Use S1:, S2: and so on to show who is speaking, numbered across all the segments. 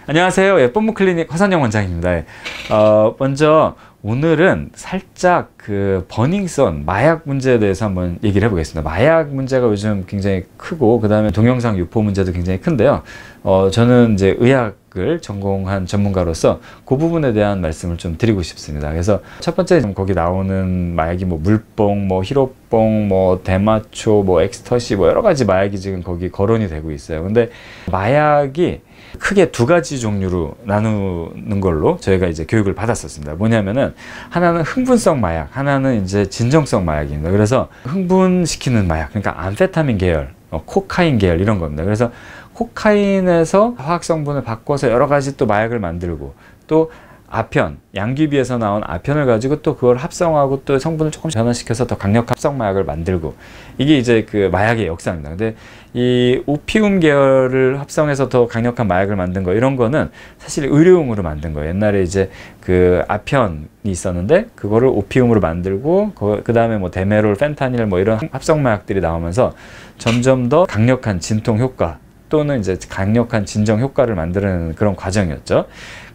S1: 안녕하세요. 예쁜 무 클리닉 화선영 원장입니다. 먼저 오늘은 살짝 그 버닝썬 마약 문제에 대해서 한번 얘기를 해보겠습니다. 마약 문제가 요즘 굉장히 크고, 그 다음에 동영상 유포 문제도 굉장히 큰데요. 저는 이제 의학을 전공한 전문가로서 그 부분에 대한 말씀을 좀 드리고 싶습니다. 그래서 첫 번째, 거기 나오는 마약이 뭐 물뽕, 뭐 히로뽕, 뭐 대마초, 뭐 엑스터시, 뭐 여러 가지 마약이 지금 거기 거론이 되고 있어요. 근데 마약이 크게 두 가지 종류로 나누는 걸로 저희가 이제 교육을 받았었습니다. 뭐냐면은 하나는 흥분성 마약, 하나는 이제 진정성 마약입니다. 그래서 흥분시키는 마약, 그러니까 암페타민 계열, 코카인 계열 이런 겁니다. 그래서 코카인에서 화학 성분을 바꿔서 여러 가지 또 마약을 만들고, 또 아편, 양귀비에서 나온 아편을 가지고 또 그걸 합성하고 또 성분을 조금 변화시켜서 더 강력한 합성 마약을 만들고, 이게 이제 그 마약의 역사입니다. 근데 이 오피움 계열을 합성해서 더 강력한 마약을 만든 거, 이런 거는 사실 의료용으로 만든 거예요. 옛날에 이제 그 아편이 있었는데 그거를 오피움으로 만들고, 그 다음에 뭐 데메롤, 펜타닐 뭐 이런 합성 마약들이 나오면서 점점 더 강력한 진통 효과 또는 이제 강력한 진정 효과를 만드는 그런 과정이었죠.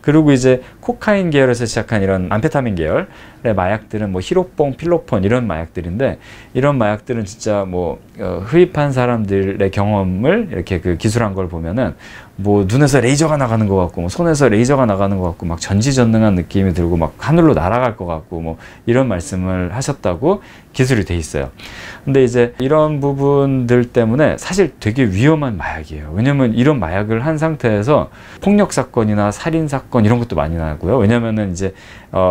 S1: 그리고 이제 코카인 계열에서 시작한 이런 암페타민 계열의 마약들은 뭐 히로뽕, 필로폰 이런 마약들인데, 이런 마약들은 진짜 뭐 흡입한 사람들의 경험을 이렇게 그 기술한 걸 보면은 뭐 눈에서 레이저가 나가는 것 같고, 뭐 손에서 레이저가 나가는 것 같고, 막 전지전능한 느낌이 들고 막 하늘로 날아갈 것 같고, 뭐 이런 말씀을 하셨다고 기술이 돼 있어요. 근데 이제 이런 부분들 때문에 사실 되게 위험한 마약이에요. 왜냐면 이런 마약을 한 상태에서 폭력 사건이나 살인 사건 이런 것도 많이 나고요. 왜냐면은 이제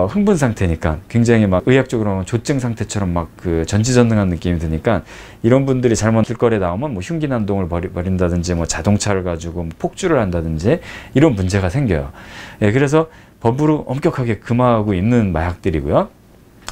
S1: 흥분 상태니까 굉장히 막 의학적으로 조증 상태처럼 막 그 전지전능한 느낌이 드니까, 이런 분들이 잘못 길거리에 나오면 뭐 흉기 난동을 벌인다든지, 뭐 자동차를 가지고 폭주를 한다든지 이런 문제가 생겨요. 예, 그래서 법으로 엄격하게 금하고 있는 마약들이고요.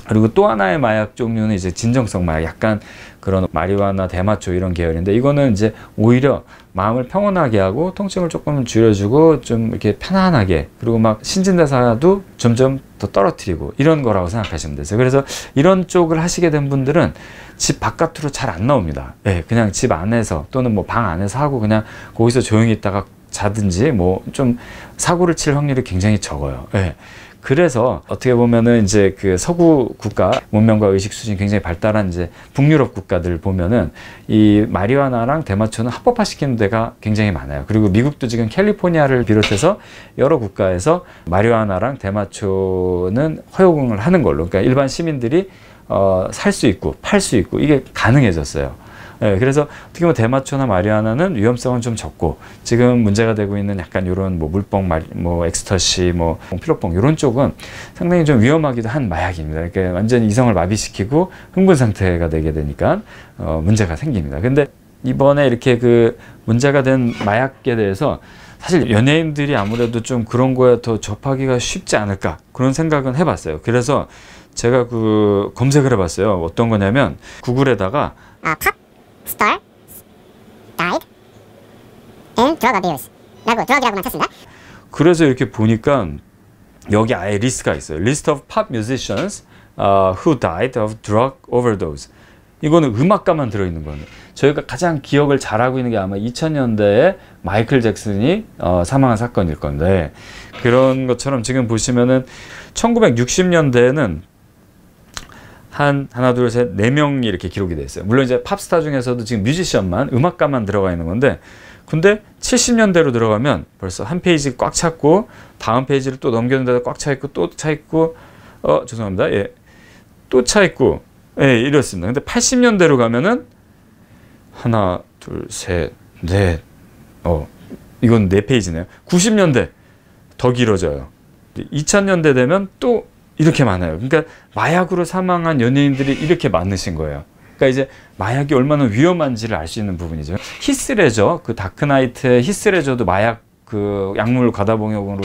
S1: 그리고 또 하나의 마약 종류는 이제 진정성 마약, 약간 그런 마리화나 대마초 이런 계열인데, 이거는 이제 오히려 마음을 평온하게 하고 통증을 조금 줄여주고 좀 이렇게 편안하게, 그리고 막 신진대사도 점점 더 떨어뜨리고 이런 거라고 생각하시면 되세요. 그래서 이런 쪽을 하시게 된 분들은 집 바깥으로 잘 안 나옵니다. 예, 그냥 집 안에서 또는 뭐 방 안에서 하고 그냥 거기서 조용히 있다가 자든지 뭐 좀 사고를 칠 확률이 굉장히 적어요. 예. 그래서 어떻게 보면은 이제 그 서구 국가 문명과 의식 수준이 굉장히 발달한 이제 북유럽 국가들 보면은 이 마리화나랑 대마초는 합법화 시키는 데가 굉장히 많아요. 그리고 미국도 지금 캘리포니아를 비롯해서 여러 국가에서 마리화나랑 대마초는 허용을 하는 걸로, 그러니까 일반 시민들이 살 수 있고 팔 수 있고 이게 가능해졌어요. 예, 그래서 어떻게 보면 대마초나 마리화나는 위험성은 좀 적고, 지금 문제가 되고 있는 약간 이런 뭐 물뽕, 뭐 엑스터시, 뭐 필로뽕 이런 쪽은 상당히 좀 위험하기도 한 마약입니다. 그러니까 완전히 이성을 마비시키고 흥분 상태가 되게 되니까 문제가 생깁니다. 근데 이번에 이렇게 그 문제가 된 마약에 대해서 사실 연예인들이 아무래도 좀 그런 거에 더 접하기가 쉽지 않을까, 그런 생각은 해봤어요. 그래서 제가 그 검색을 해봤어요. 어떤 거냐면 구글에다가
S2: star died in drug abuse 라고 drug이라고만 쳤습니다.
S1: 그래서 이렇게 보니까 여기 아예 리스트가 있어요. List of pop musicians who died of drug overdose. 이거는 음악가만 들어있는 거예요. 저희가 가장 기억을 잘하고 있는 게 아마 2000년대에 마이클 잭슨이 사망한 사건일 건데, 그런 것처럼 지금 보시면은 1960년대에는 하나, 둘, 셋, 4명이 이렇게 기록이 돼 있어요. 물론 이제 팝스타 중에서도 지금 뮤지션만, 음악가만 들어가 있는 건데, 근데 70년대로 들어가면 벌써 한 페이지 꽉 찼고, 다음 페이지를 또 넘겼는데도 꽉 차 있고, 또 차 있고, 죄송합니다. 예. 또 차 있고, 예, 이렇습니다. 근데 80년대로 가면은 하나, 둘, 셋, 넷, 이건 4페이지네요. 90년대 더 길어져요. 2000년대 되면 또 이렇게 많아요. 그러니까 마약으로 사망한 연예인들이 이렇게 많으신 거예요. 그러니까 이제 마약이 얼마나 위험한지를 알 수 있는 부분이죠. 히스레저, 그 다크나이트의 히스레저도 마약 그 약물 과다봉역으로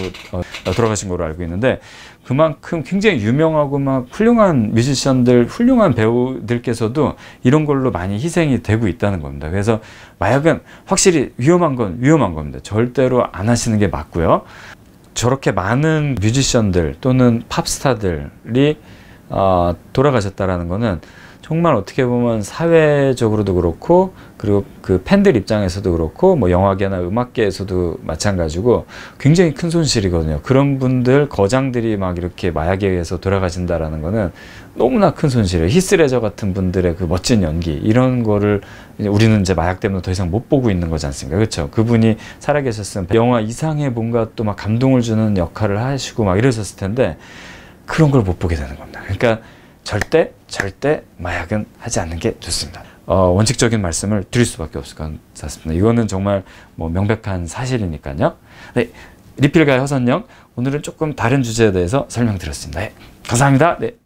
S1: 돌아가신 걸로 알고 있는데, 그만큼 굉장히 유명하고 막 훌륭한 뮤지션들, 훌륭한 배우들께서도 이런 걸로 많이 희생이 되고 있다는 겁니다. 그래서 마약은 확실히 위험한 건 위험한 겁니다. 절대로 안 하시는 게 맞고요. 저렇게 많은 뮤지션들 또는 팝스타들이 돌아가셨다라는 거는 정말 어떻게 보면 사회적으로도 그렇고 그리고 그 팬들 입장에서도 그렇고 뭐 영화계나 음악계에서도 마찬가지고 굉장히 큰 손실이거든요. 그런 분들 거장들이 막 이렇게 마약에 의해서 돌아가신다라는 거는 너무나 큰 손실이에요. 히스레저 같은 분들의 그 멋진 연기 이런 거를 우리는 이제 마약 때문에 더 이상 못 보고 있는 거지 않습니까? 그렇죠? 그분이 살아계셨으면 영화 이상의 뭔가 또 막 감동을 주는 역할을 하시고 막 이러셨을 텐데 그런 걸 못 보게 되는 겁니다. 그러니까 절대 마약은 하지 않는 게 좋습니다. 원칙적인 말씀을 드릴 수밖에 없을 것 같습니다. 이거는 정말 뭐 명백한 사실이니까요. 네, 리필가의 허선영 오늘은 조금 다른 주제에 대해서 설명드렸습니다. 네, 감사합니다. 네.